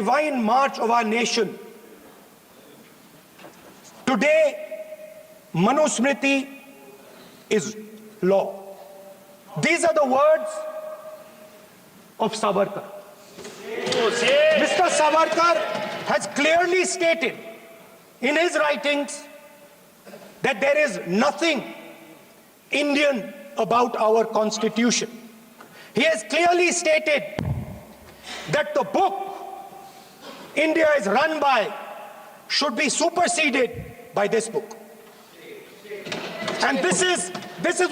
divine march of our nation. Today, Manusmriti is law. These are the words of Savarkar. Mr. Savarkar has clearly stated in his writings that there is nothing Indian about our constitution. He has clearly stated that the book India is run by should be superseded by this book. And this is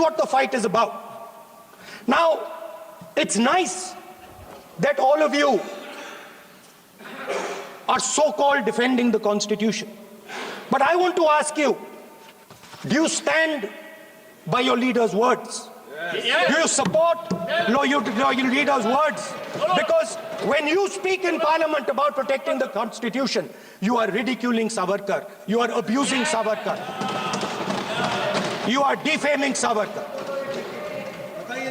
what the fight is about. Now, it's nice that all of you are so-called defending the Constitution. But I want to ask you, do you stand by your leader's words? Yes. Do you support your leader's words? Because when you speak in Parliament about protecting the Constitution, you are ridiculing Savarkar. You are abusing Savarkar. You are defaming Savarkar.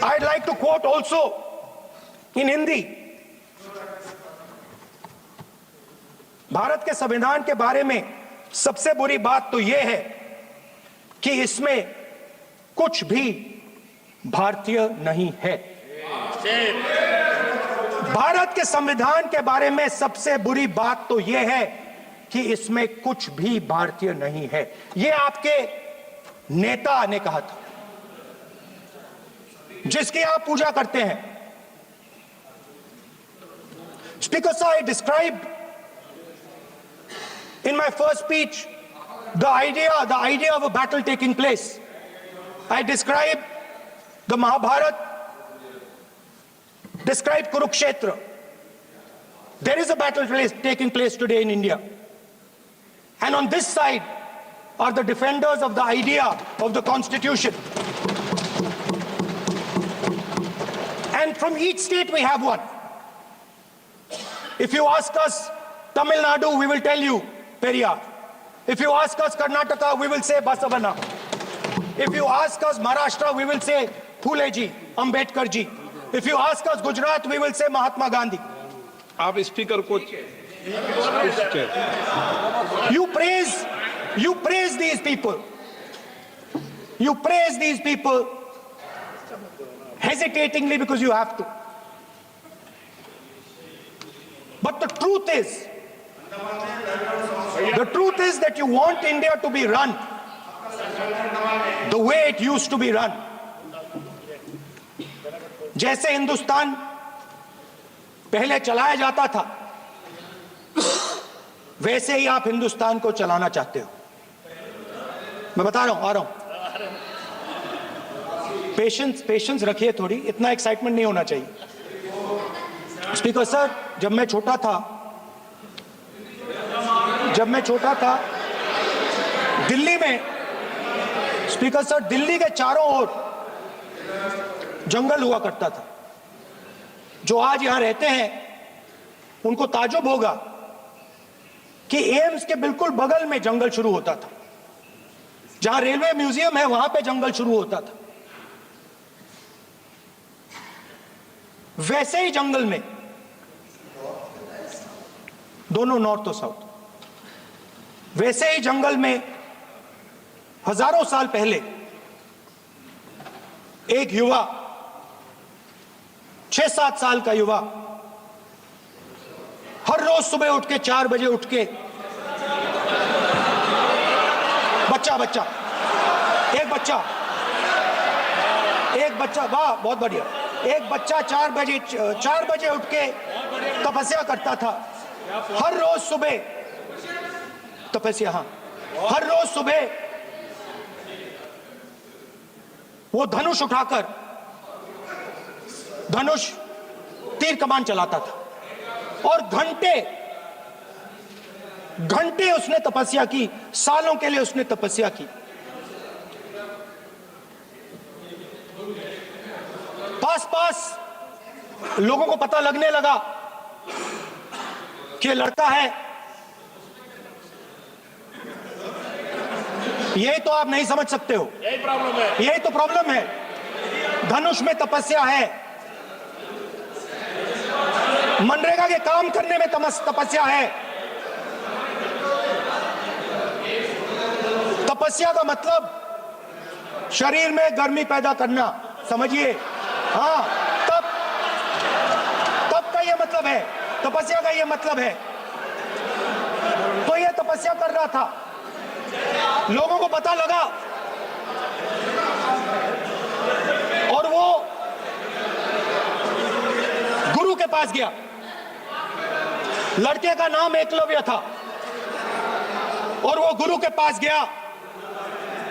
I'd like to quote also in Hindi. Bharat के संविधान के बारे में सबसे बुरी बात तो यह है कि इसमें कुछ भी भारतीय नहीं है। भारत के संविधान के बारे में सबसे बुरी बात तो यह है कि इसमें कुछ भी भारतीय नहीं है। यह आपके नेता ने कहा था, जिसकी आप पूजा करते हैं। Speaker sir, I described in my first speech the idea of a battle taking place. I described the Mahabharata, described Kurukshetra. There is a battle taking place today in India. And on this side are the defenders of the idea of the Constitution. And from each state we have one. If you ask us Tamil Nadu, we will tell you Periyar. If you ask us Karnataka, we will say Basavana. If you ask us Maharashtra, we will say Phule ji, Ambedkar ji. If you ask us Gujarat, we will say Mahatma Gandhi. आप speaker को You praise these people. You praise these people hesitatingly because you have to. But the truth is that you want India to be run the way it used to be run. जैसे हिंदुस्तान पहले चलाया जाता था, वैसे ही आप हिंदुस्तान को चलाना चाहते हो। मैं बता रहा हूं, आ रहा हूं। पेशेंस रखिए थोड़ी, इतना एक्साइटमेंट नहीं होना चाहिए। स्पीकर सर, जब मैं छोटा था दिल्ली में, स्पीकर सर, दिल्ली के चारों ओर जंगल हुआ करता था। जो आज यहां रहते हैं उनको ताजुब होगा कि एम्स के बिल्कुल बगल में जंगल शुरू होता था। जहां रेलवे म्यूजियम है वहां पे जंगल शुरू होता था। वैसे ही जंगल में, दोनों नॉर्थ और साउथ, वैसे ही जंगल में हजारों साल पहले एक युवा, 6-7 साल का युवा, हर रोज सुबह उठ के 4 बजे उठ के एक बच्चा, वाह बहुत बढ़िया, एक बच्चा 4 बजे उठ के तपस्या करता था। हर रोज सुबह तपस्या, हर रोज सुबह वो धनुष उठाकर तीर कमान चलाता था और घंटे उसने तपस्या की, सालों के लिए उसने तपस्या की। पास लोगों को पता लगने लगा कि लड़का है। यही तो आप नहीं समझ सकते हो, यही तो प्रॉब्लम है। धनुष में तपस्या है, मनरेगा के काम करने में तपस्या है। तपस्या का मतलब शरीर में गर्मी पैदा करना, समझिए। हाँ, तब का ये मतलब है, तपस्या का ये मतलब है। तो ये तपस्या कर रहा था, लोगों को पता लगा और वो गुरु के पास गया। लड़के का नाम एकलव्य था और वो गुरु के पास गया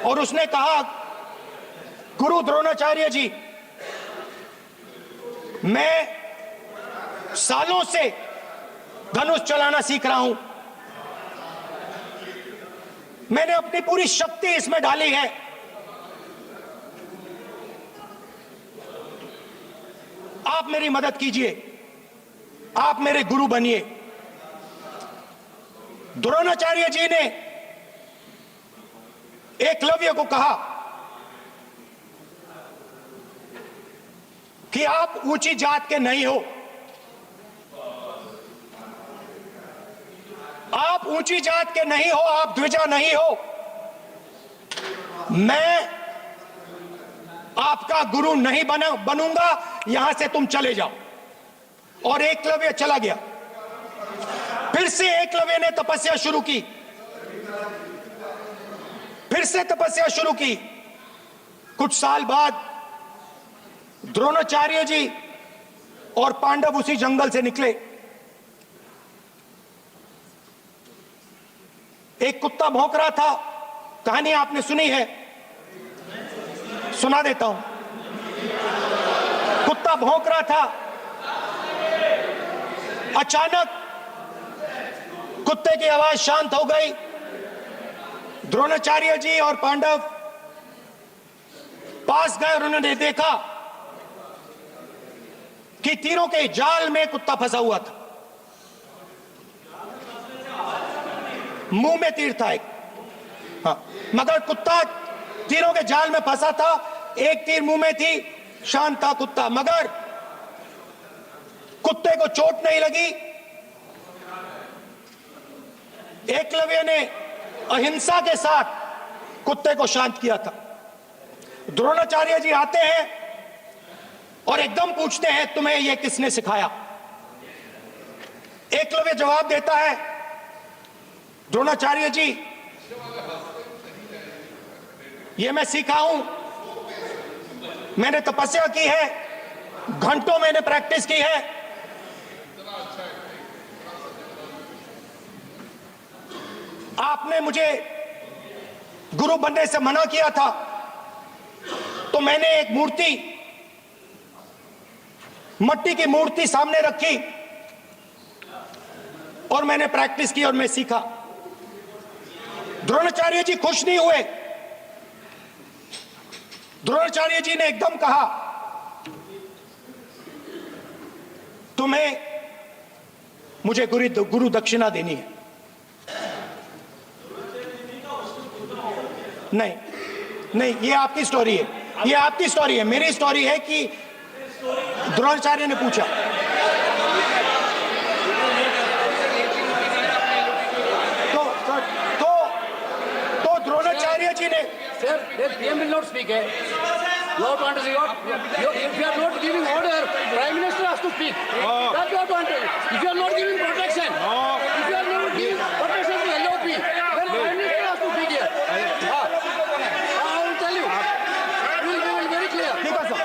और उसने कहा, गुरु द्रोणाचार्य जी, मैं सालों से धनुष चलाना सीख रहा हूं, मैंने अपनी पूरी शक्ति इसमें डाली है, आप मेरी मदद कीजिए, आप मेरे गुरु बनिए। द्रोणाचार्य जी ने एकलव्य को कहा कि आप ऊंची जात के नहीं हो, आप ऊंची जात के नहीं हो, आप द्विजा नहीं हो, मैं आपका गुरु नहीं बनूंगा, यहां से तुम चले जाओ। और एकलव्य चला गया। फिर से एकलव्य ने तपस्या शुरू की, फिर से तपस्या शुरू की। कुछ साल बाद द्रोणाचार्य जी और पांडव उसी जंगल से निकले। एक कुत्ता भौंक रहा था, कहानी आपने सुनी है, सुना देता हूं। कुत्ता भौंक रहा था, अचानक कुत्ते की आवाज शांत हो गई। द्रोणाचार्य जी और पांडव पास गए और उन्होंने देखा कि तीरों के जाल में कुत्ता फंसा हुआ था, मुंह में तीर था एक। हाँ, मगर कुत्ता तीरों के जाल में फंसा था, एक तीर मुंह में थी, शांत था कुत्ता, मगर कुत्ते को चोट नहीं लगी। एकलव्य ने अहिंसा के साथ कुत्ते को शांत किया था। द्रोणाचार्य जी आते हैं और एकदम पूछते हैं, तुम्हें यह किसने सिखाया? एकलव्य जवाब देता है, द्रोणाचार्य जी, यह मैं सीखा हूं, मैंने तपस्या की है, घंटों मैंने प्रैक्टिस की है। आपने मुझे गुरु बनने से मना किया था, तो मैंने एक मूर्ति, मट्टी की मूर्ति सामने रखी और मैंने प्रैक्टिस की और मैं सीखा। द्रोणाचार्य जी खुश नहीं हुए। द्रोणाचार्य जी ने एकदम कहा, तुम्हें मुझे गुरु दक्षिणा देनी है। नहीं नहीं, ये आपकी स्टोरी है, ये आपकी स्टोरी है। मेरी स्टोरी है कि द्रोणाचार्य ने पूछा। तो द्रोणाचार्य जी ने, Sir, the PM will not speak. You have to understand. If you are not giving order, Prime Minister has to speak. That you have to understand. If you are not giving protection, if you are not giving protection to LOP, then Prime Minister has to speak here. I will tell you. We will be very clear. ठीक है sir.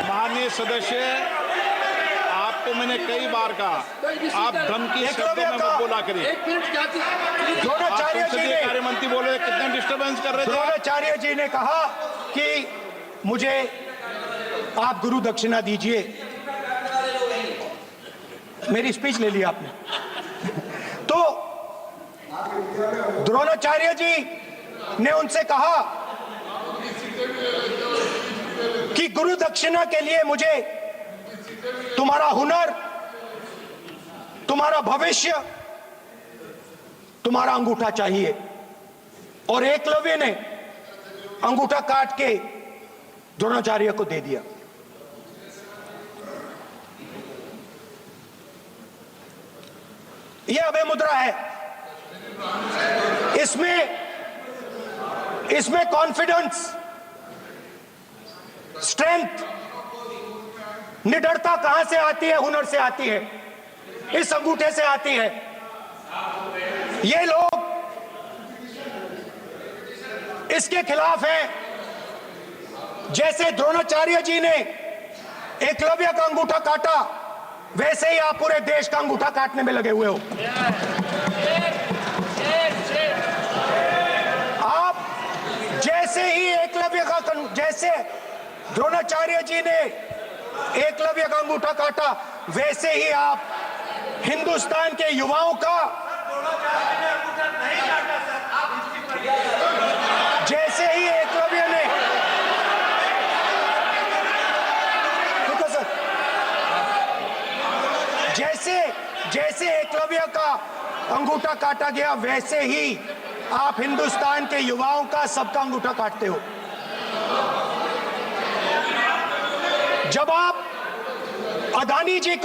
माननीय सदस्य, आपको मैंने कई बार कहा, आप धमकी शब्दों में मत बोला करिए। एक मिनट क्या थी? द्रोणाचार्य जी ने, कार्य मंत्री बोले, कितने डिस्टर्बेंस कर रहे थे। द्रोणाचार्य जी ने कहा कि मुझे आप गुरु दक्षिणा दीजिए। मेरी स्पीच ले ली आपने। तो द्रोणाचार्य जी ने उनसे कहा कि गुरु दक्षिणा के लिए मुझे तुम्हारा हुनर, तुम्हारा भविष्य, तुम्हारा अंगूठा चाहिए। और एकलव्य ने अंगूठा काट के द्रोणाचार्य को दे दिया। ये अभय मुद्रा है। इसमें कॉन्फिडेंस, स्ट्रेंथ, निडरता कहां से आती है? हुनर से आती है, इस अंगूठे से आती है। ये लोग इसके खिलाफ हैं। जैसे द्रोणाचार्य जी ने एकलव्य का अंगूठा काटा, वैसे ही आप पूरे देश का अंगूठा काटने में लगे हुए हो। आप जैसे ही जैसे द्रोणाचार्य जी ने एकलव्य का अंगूठा काटा, वैसे ही आप हिंदुस्तान के युवाओं का, जैसे ही एकलव्य ने, जैसे एकलव्य का अंगूठा काटा गया, वैसे ही आप हिंदुस्तान के युवाओं का, सबका अंगूठा काटते हो। जब आप अदानी जी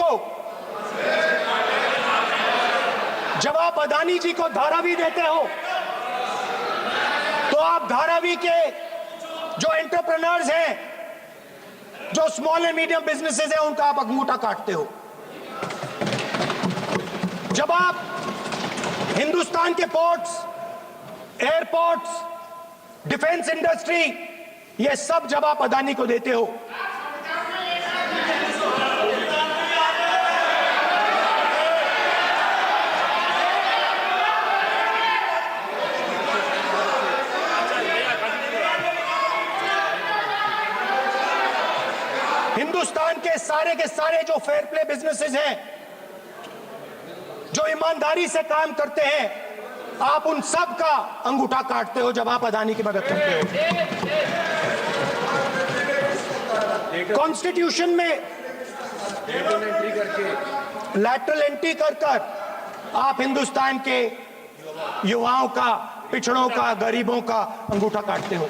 को धारावी देते हो, तो आप धारावी के जो एंटरप्रेन्योर्स हैं, जो स्मॉल एंड मीडियम बिजनेसेस हैं, उनका आप अंगूठा काटते हो। जब आप हिंदुस्तान के पोर्ट्स, एयरपोर्ट्स, डिफेंस इंडस्ट्री, ये सब जब आप अदानी को देते हो, हिंदुस्तान के सारे जो फेयर प्ले बिजनेसेस हैं, जो ईमानदारी से काम करते हैं, आप उन सब का अंगूठा काटते हो जब आप अदानी की मदद करते हो। कॉन्स्टिट्यूशन में लैटरल एंट्री कर आप हिंदुस्तान के युवाओं का, पिछड़ों का, गरीबों का अंगूठा काटते हो।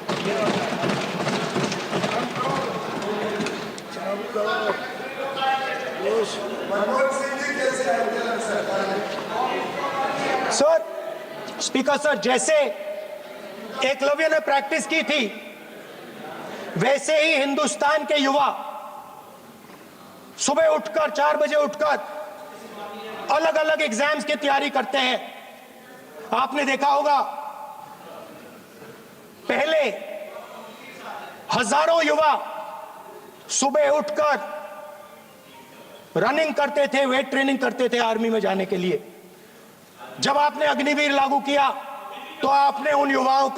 सर, स्पीकर सर, जैसे एकलव्य ने प्रैक्टिस की थी, वैसे ही हिंदुस्तान के युवा सुबह उठकर 4 बजे उठकर अलग अलग एग्जाम्स की तैयारी करते हैं। आपने देखा होगा, पहले हजारों युवा सुबह उठकर रनिंग करते थे, वेट ट्रेनिंग करते थे आर्मी में जाने के लिए। जब आपने अग्निवीर लागू किया, तो आपने उन युवाओं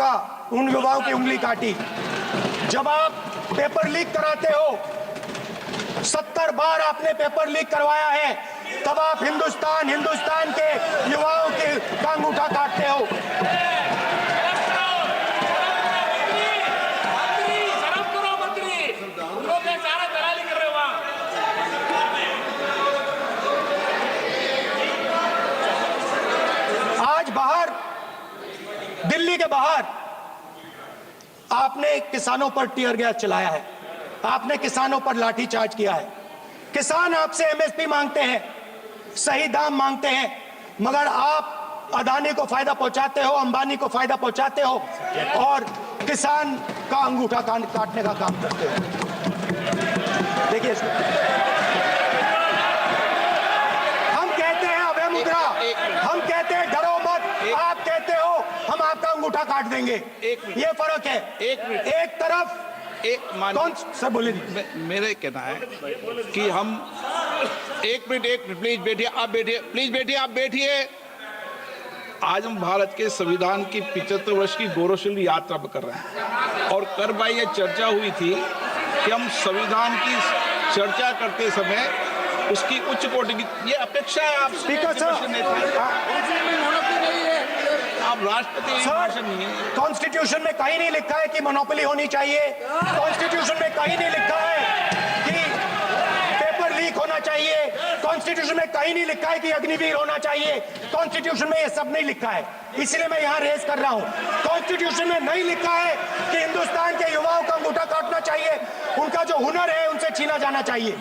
की उंगली काटी। जब आप पेपर लीक कराते हो, 70 बार आपने पेपर लीक करवाया है, तब आप हिंदुस्तान के युवाओं के अंगूठा काटते हो। आज बाहर, दिल्ली के बाहर आपने किसानों पर टीयर गैस चलाया है, आपने किसानों पर लाठीचार्ज किया है। किसान आपसे एमएसपी मांगते हैं, सही दाम मांगते हैं, मगर आप अदानी को फायदा पहुंचाते हो, अंबानी को फायदा पहुंचाते हो और किसान का अंगूठा काटने का काम करते हो। देखिए, हम कहते हैं अभय मुद्रा, हम कहते हैं डरो मत, आप कहते हो हम आपका अंगूठा काट देंगे। ये फर्क है। एक तरफ कौन सर बोले, मेरे कहना है कि हम एक मिनट प्लीज बैठिए, आप बैठिए, प्लीज बैठिए, आप बैठिए। आज हम भारत के संविधान की 75 वर्ष की गौरवशाली यात्रा कर रहे हैं और कर भाई ये चर्चा हुई थी कि हम संविधान की चर्चा करते समय उसकी उच्च कोटि की ये अपेक्षा है। आप स्पीकर सर, आप राष्ट्रपति भाषण नहीं है। कॉन्स्टिट्यूशन में कहीं नहीं लिखा है कि मोनोपोली होनी चाहिए। कॉन्स्टिट्यूशन में कहीं नहीं लिखा है कि पेपर लीक होना चाहिए। कॉन्स्टिट्यूशन में कहीं नहीं लिखा है कि अग्निवीर होना चाहिए। कॉन्स्टिट्यूशन में ये सब नहीं लिखा है, इसलिए मैं यहाँ रेस कर रहा हूँ। कॉन्स्टिट्यूशन में नहीं लिखा है कि हिंदुस्तान के युवाओं का अंगूठा काटना चाहिए, उनका जो हुनर है उनसे छीना जाना चाहिए।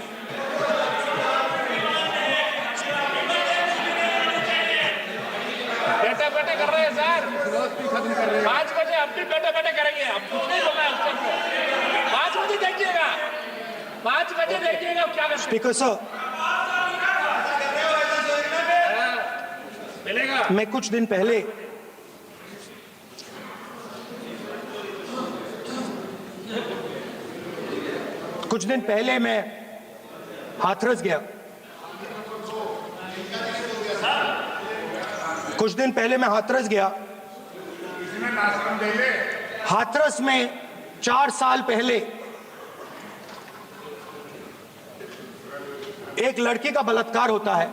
बैठे बैठे कर रहे हैं सर। 5 बजे अब भी बैठे बैठे करेंगे, अब कुछ नहीं बोलना है उसको। 5 बजे देखिएगा, 5 बजे देखिएगा क्या करते स्पीकर सर, मिलेगा। मैं कुछ दिन पहले मैं हाथरस गया। हाथरस में 4 साल पहले एक लड़की का बलात्कार होता है।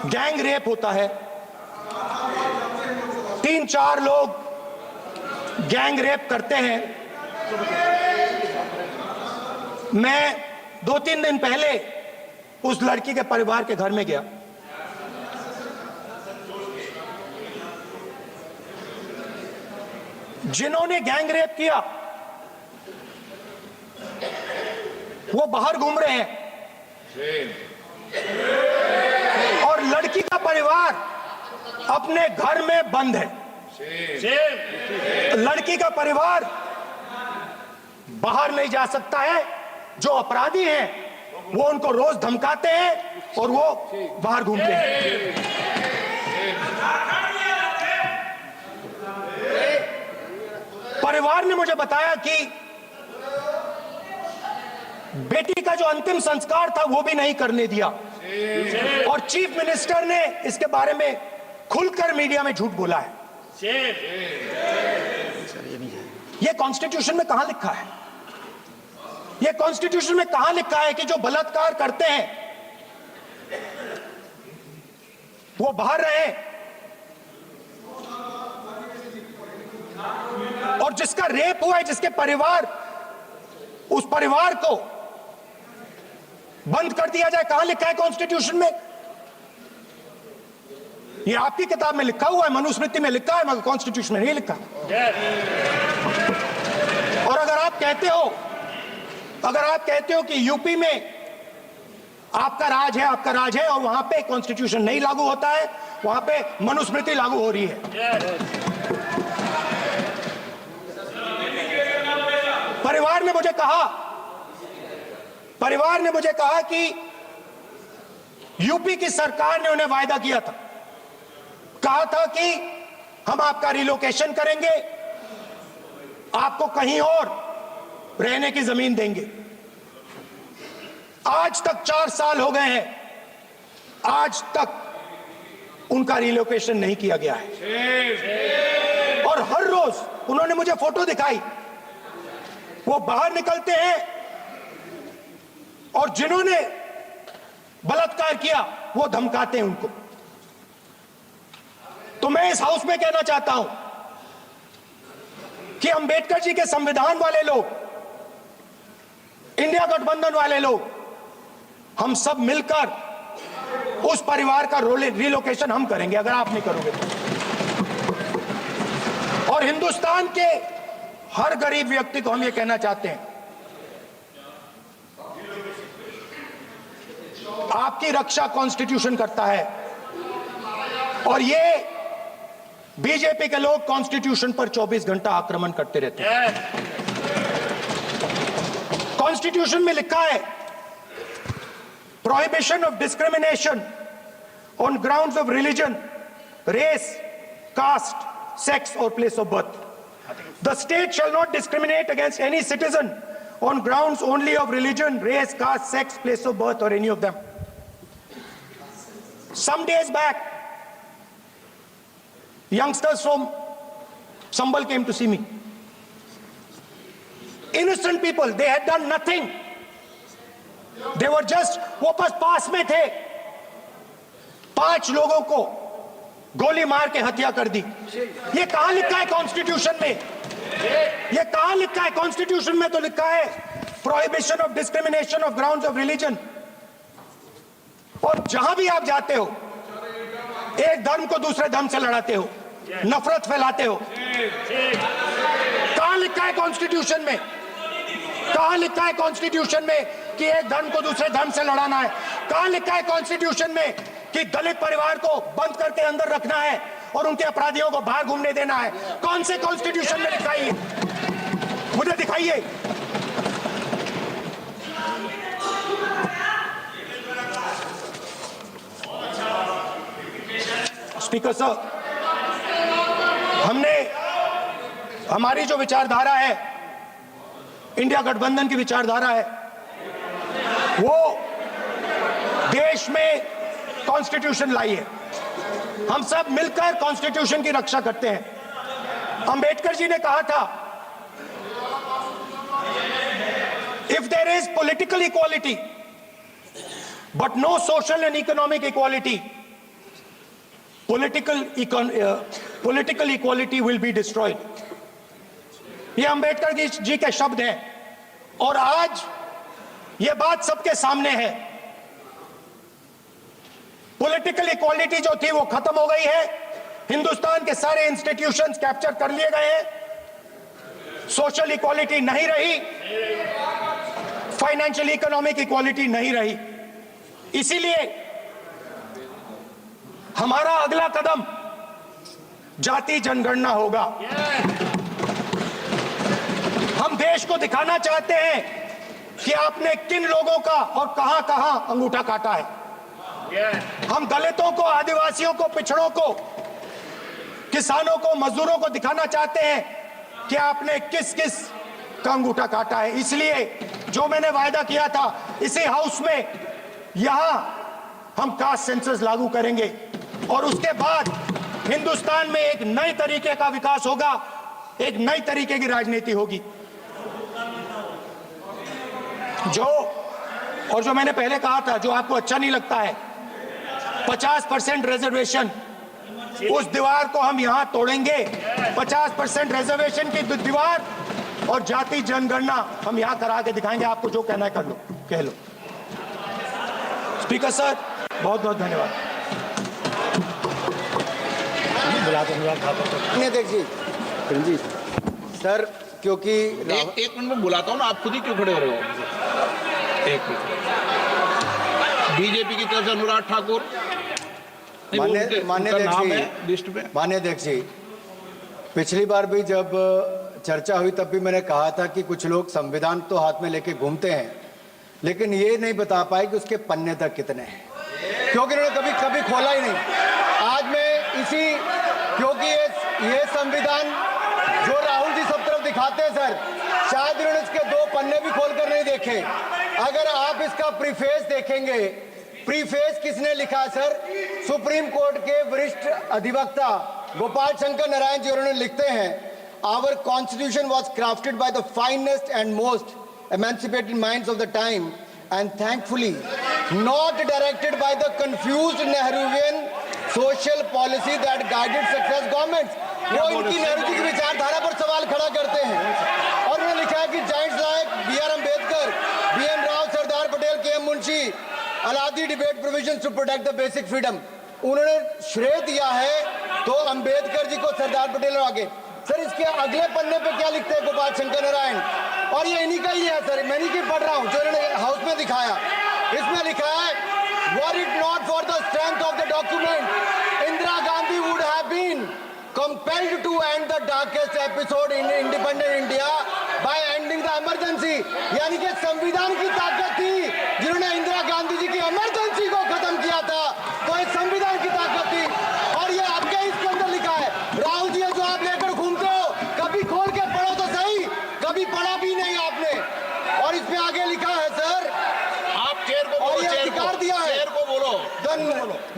गैंग रेप होता है। 3-4 लोग गैंग रेप करते हैं। मैं 2-3 दिन पहले उस लड़की के परिवार के घर में गया। जिन्होंने गैंग रेप किया वो बाहर घूम रहे हैं और लड़की का परिवार अपने घर में बंद है। लड़की का परिवार बाहर नहीं जा सकता है। जो अपराधी हैं वो उनको रोज धमकाते हैं और वो बाहर घूमते हैं। परिवार ने मुझे बताया कि बेटी का जो अंतिम संस्कार था वो भी नहीं करने दिया और चीफ मिनिस्टर ने इसके बारे में खुलकर मीडिया में झूठ बोला है। ये कॉन्स्टिट्यूशन में कहां लिखा है? ये कॉन्स्टिट्यूशन में कहां लिखा है कि जो बलात्कार करते हैं वो बाहर रहे और जिसका रेप हुआ है, जिसके परिवार, उस परिवार को बंद कर दिया जाए? कहां लिखा है कॉन्स्टिट्यूशन में? ये आपकी किताब में लिखा हुआ है, मनुस्मृति में लिखा है, मगर कॉन्स्टिट्यूशन में नहीं लिखा। और अगर आप कहते हो कि यूपी में आपका राज है और वहां पे कॉन्स्टिट्यूशन नहीं लागू होता है, वहां पे मनुस्मृति लागू हो रही है। परिवार ने मुझे कहा कि यूपी की सरकार ने उन्हें वायदा किया था, कहा था कि हम आपका रिलोकेशन करेंगे, आपको कहीं और रहने की जमीन देंगे। आज तक 4 साल हो गए हैं, आज तक उनका रिलोकेशन नहीं किया गया है। और हर रोज उन्होंने मुझे फोटो दिखाई, वो बाहर निकलते हैं और जिन्होंने बलात्कार किया वो धमकाते हैं उनको। तो मैं इस हाउस में कहना चाहता हूं कि अंबेडकर जी के संविधान वाले लोग, इंडिया गठबंधन वाले लोग, हम सब मिलकर उस परिवार का रिलोकेशन हम करेंगे अगर आप नहीं करोगे तो। और हिंदुस्तान के हर गरीब व्यक्ति को हम ये कहना चाहते हैं, आपकी रक्षा कॉन्स्टिट्यूशन करता है और ये बीजेपी के लोग कॉन्स्टिट्यूशन पर 24 घंटा आक्रमण करते रहते हैं। कॉन्स्टिट्यूशन में लिखा है prohibition of discrimination on grounds of religion, race, caste, sex और place of birth. The state shall not discriminate against any citizen on grounds only of religion, race, caste, sex, place of birth, or any of them. Some days back, youngsters from Sambal came to see me. Innocent people, they had done nothing. They were just, वो बस पास में थे, 5 लोगों को गोली मार के हत्या कर दी। ये कहां लिखा है कॉन्स्टिट्यूशन में? ये कहां लिखा है कॉन्स्टिट्यूशन में? तो लिखा है prohibition of discrimination of grounds of religion. और जहां भी आप जाते हो, एक धर्म को दूसरे धर्म से लड़ाते हो, नफरत फैलाते हो। कहां लिखा है कॉन्स्टिट्यूशन में? कहां लिखा है कॉन्स्टिट्यूशन में कि एक धर्म को दूसरे धर्म से लड़ाना है? कहां लिखा है कॉन्स्टिट्यूशन में कि दलित परिवार को बंद करके अंदर रखना है और उनके अपराधियों को बाहर घूमने देना है? कौन से कॉन्स्टिट्यूशन में लिखा है? मुझे दिखाइए। स्पीकर साहब, हमारी जो विचारधारा है, इंडिया गठबंधन की विचारधारा है, वो देश में कॉन्स्टिट्यूशन लाई है। हम सब मिलकर कॉन्स्टिट्यूशन की रक्षा करते हैं। अंबेडकर जी ने कहा था, if there is political equality but no social and economic equality, political equality will be destroyed. ये अंबेडकर जी के शब्द हैं और आज ये बात सबके सामने है। पॉलिटिकल इक्वालिटी जो थी वो खत्म हो गई है। हिंदुस्तान के सारे इंस्टीट्यूशंस कैप्चर कर लिए गए हैं। सोशल इक्वालिटी नहीं रही, फाइनेंशियल इकोनॉमिक इक्वालिटी नहीं रही। इसीलिए हमारा अगला कदम जाति जनगणना होगा। हम देश को दिखाना चाहते हैं कि आपने किन लोगों का और कहां कहां अंगूठा काटा है। हम दलितों को, आदिवासियों को, पिछड़ों को, किसानों को, मजदूरों को दिखाना चाहते हैं कि आपने किस किस का अंगूठा काटा है। इसलिए जो मैंने वायदा किया था, इसी हाउस में यहां हम कास्ट सेंसस लागू करेंगे और उसके बाद हिंदुस्तान में एक नए तरीके का विकास होगा, एक नई तरीके की राजनीति होगी। जो मैंने पहले कहा था, जो आपको अच्छा नहीं लगता है, 50% रिजर्वेशन, उस दीवार को हम यहां तोड़ेंगे। 50% रिजर्वेशन की दीवार और जाति जनगणना हम यहां करा के दिखाएंगे। आपको जो कहना है कर लो, कह लो। स्पीकर सर, बहुत बहुत धन्यवाद। देख जी रंजीत सर, क्योंकि एक मिनट में बुलाता हूँ ना, आप खुद ही क्यों खड़े हो रहे हो? एक मिनट। बीजेपी की तरफ से अनुराग ठाकुर, मान्य अध्यक्ष जी, पिछली बार भी जब चर्चा हुई तब भी मैंने कहा था कि कुछ लोग संविधान तो हाथ में लेके घूमते हैं, लेकिन ये नहीं बता पाए कि उसके पन्ने तक कितने हैं, क्योंकि उन्होंने कभी खोला ही नहीं। आज मैं क्योंकि ये संविधान जो राहुल जी सब तरफ दिखाते हैं सर, शायद उन्होंने इसके 2 पन्ने भी खोलकर नहीं देखे। अगर आप इसका प्रीफेस देखेंगे, प्रीफेस किसने लिखा सर? सुप्रीम कोर्ट के वरिष्ठ अधिवक्ता गोपाल शंकर नारायण जी, उन्होंने लिखते हैं, our constitution was crafted by the finest and most emancipated minds of the time and thankfully not directed by the confused Nehruvian social policy that guided success governments। वो इनकी नेहरू जी की विचारधारा पर सवाल खड़ा करते हैं और उन्होंने लिखा है कि giants like B.R. Ambedkar, B.N. Rao, Sardar Patel, K.M. Munshi Alladi debate provisions to protect the basic freedom. उन्होंने श्रेय दिया है तो अम्बेडकर जी को, सरदार पटेल और आगे। सर, इसके अगले पन्ने पे क्या लिखते हैं गोपाल शंकर नारायण, और ये इन्हीं का ही है सर, मैं नहीं पढ़ रहा हूं, जो इन्होंने हाउस में दिखाया। इसमें लिखा है, were it not for the strength of the document, Indira Gandhi would have been compelled to end the darkest episode in independent India by ending the emergency। यानी कि संविधान की ताकत थी जिन्होंने इंदिरा गांधी जी की इमरजेंसी को खत्म किया था, तो इस संविधान की ताकत थी। और ये आपके इसके अंदर लिखा है, राहुल जी जो आप लेकर घूमते हो, कभी खोल के पढ़ो तो सही, कभी पढ़ा भी नहीं आपने। और इसमें आगे लिखा है सर, आप चेयर को बोलो, अधिकार दिया है, चेयर को बोलो,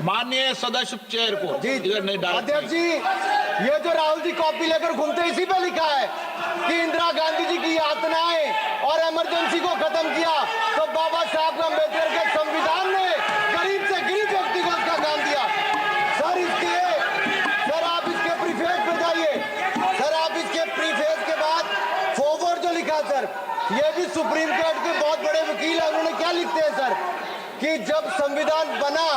माननीय सदस्य चेयर को। जी अध्यक्ष जी, ये जो राहुल जी कॉपी लेकर घूमते हैं, इसी पे लिखा है कि इंदिरा गांधी जी की यातनाएं और इमरजेंसी को खत्म किया तो बाबा साहब अम्बेडकर के संविधान ने गरीब से गरीब व्यक्ति को उसका काम दिया। सर आप इसके प्रीफेस पे जाइए सर, आप इसके प्रीफेस के बाद फॉरवर्ड जो लिखा सर, ये भी सुप्रीम कोर्ट के बहुत बड़े वकील है, उन्होंने क्या लिखते हैं सर कि जब संविधान बना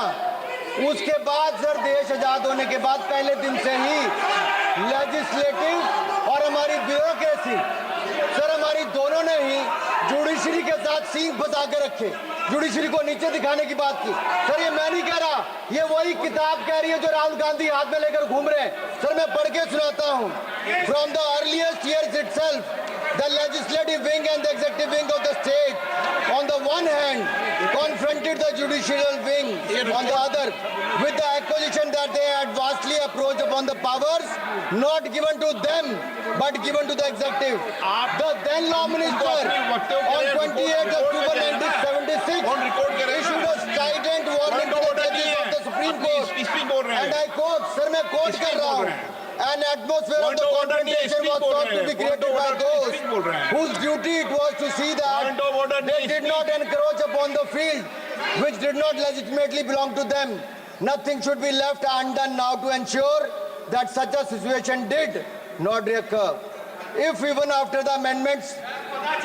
उसके बाद सर, देश आजाद होने के बाद पहले दिन से ही लेजिस्लेटिव और हमारी ब्यूरोक्रेसी सर हमारी दोनों ने ही जुडिशरी के साथ सींग फंसा के रखे, जुडिशरी को नीचे दिखाने की बात की। सर ये मैं नहीं कह रहा, ये वही किताब कह रही है जो राहुल गांधी हाथ में लेकर घूम रहे हैं। सर मैं पढ़ के सुनाता हूँ। From the earliest years itself the legislative wing and the executive wing of the state on the one hand confronted the judicial wing on the other with the accusation that they had vastly approached upon the powers not given to them but given to the executive. The then law minister on 28th October 1976 issued a strident warning to the judges of the Supreme Court and I quote, sir मैं quote कर रहा हूँ, an atmosphere of the confrontation was thought to be created by those whose duty it was to see that they did not encroach upon the field which did not legitimately belong to them. Nothing should be left undone now to ensure that such a situation did not recur. If even after the amendments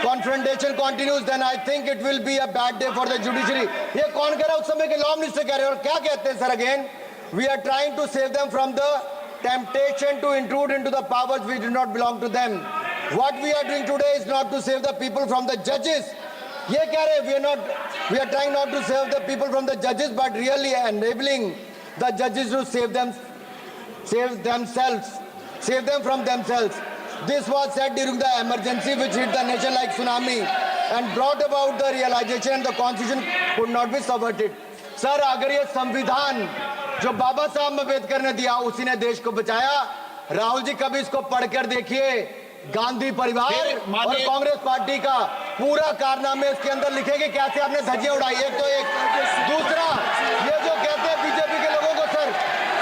confrontation continues, then I think it will be a bad day for the judiciary. ये कौन कह रहा है? उस समय के law minister कह रहे हैं। और क्या कहते हैं sir? Again we are trying to save them from the temptation to intrude into the powers which do not belong to them. What we are doing today is not to save the people from the judges. ये कह रहे हैं we are trying not to save the people from the judges but really enabling the judges to save them from themselves. This was said during the emergency which hit the nation like tsunami and brought about the realization and the constitution could not be subverted. Sir अगर ये संविधान जो बाबा साहब अम्बेडकर ने दिया उसी ने देश को बचाया। राहुल जी कभी इसको पढ़कर देखिए। गांधी परिवार और कांग्रेस पार्टी का पूरा कारनामे इसके अंदर लिखेंगे, कैसे आपने धज्जियां उड़ाई। एक तो एक दूसरा ये जो कहते हैं बीजेपी के लोगों को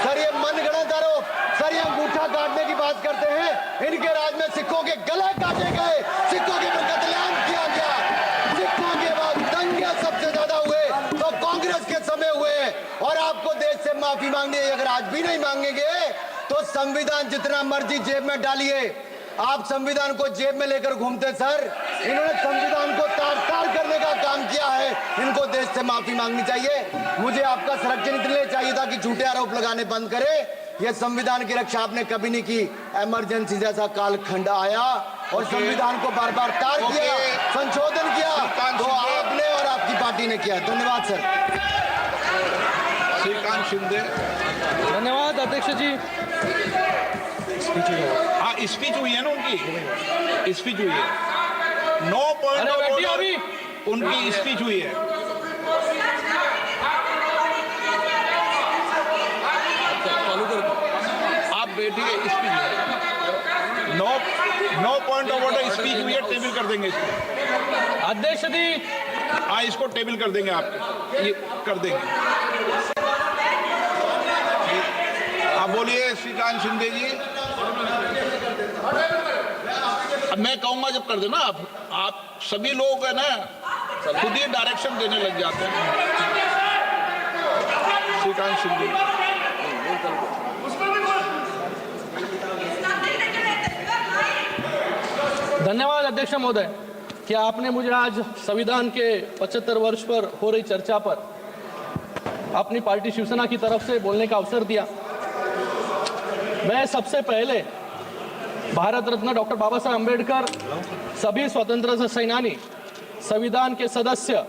सर ये मनगढ़ंत आरोप, सर ये अंगूठा काटने की बात करते हैं। इनके राज में सिखों के गले काटे गए, सिखों के ऊपर कत्लेआम किया गया, सिखों के बाद दंगे सबसे ज्यादा हुए तो कांग्रेस के समय हुए। और आपको देश से माफी मांगनी है, अगर आज भी नहीं मांगेंगे तो संविधान जितना मर्जी जेब में डालिए। आप संविधान को जेब में लेकर घूमते सर। इन्होंने संविधान को तार-तार करने का काम किया है। इनको देश से माफी मांगनी चाहिए। मुझे आपका संरक्षण इसलिए चाहिए था कि झूठे आरोप लगाने बंद करे। ये संविधान की रक्षा आपने कभी नहीं की। इमरजेंसी जैसा कालखंड आया और संविधान को बार बार तार किया, संशोधन किया, तो आपने और आपकी पार्टी ने किया। धन्यवाद सर। श्रीकांत शिंदे। धन्यवाद अध्यक्ष जी। हाँ स्पीच हुई है ना, उनकी स्पीच हुई है। 9 पॉइंट उनकी स्पीच हुई है। आप बैठिए, speech 9 point of order speech हुई है, टेबल कर देंगे इसको। अध्यक्ष जी हाँ इसको टेबल कर देंगे, आप ये कर देंगे। आप बोलिए श्रीकांत शिंदे जी। अब मैं कहूंगा जब कर देना आप सभी लोग है ना खुद ही डायरेक्शन देने लग जाते हैं। श्रीकांत शिंदे। धन्यवाद अध्यक्ष महोदय कि आपने मुझे आज संविधान के 75 वर्ष पर हो रही चर्चा पर अपनी पार्टी शिवसेना की तरफ से बोलने का अवसर दिया। मैं सबसे पहले भारत रत्न डॉक्टर बाबा साहब अम्बेडकर, सभी स्वतंत्रता सेनानी, संविधान के सदस्य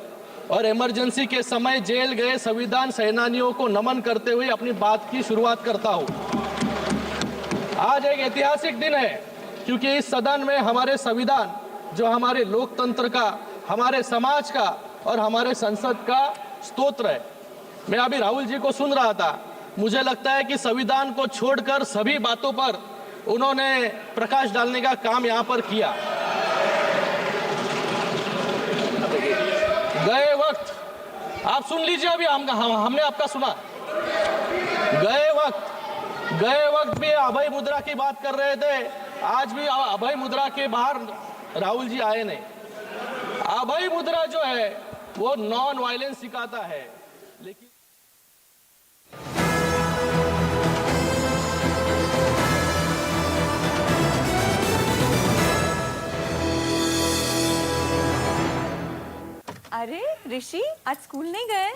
और इमरजेंसी के समय जेल गए संविधान सेनानियों को नमन करते हुए अपनी बात की शुरुआत करता हूं। आज एक ऐतिहासिक दिन है क्योंकि इस सदन में हमारे संविधान जो हमारे लोकतंत्र का, हमारे समाज का और हमारे संसद का स्तोत्र है। मैं अभी राहुल जी को सुन रहा था, मुझे लगता है कि संविधान को छोड़कर सभी बातों पर उन्होंने प्रकाश डालने का काम यहाँ पर किया। गए वक्त आप सुन लीजिए, अभी हमने आपका सुना। गए वक्त भी अभय मुद्रा की बात कर रहे थे, आज भी अभय मुद्रा के बाहर राहुल जी आए नहीं। अभय मुद्रा जो है वो नॉन वायलेंस सिखाता है, लेकिन अरे ऋषि आज स्कूल नहीं गए?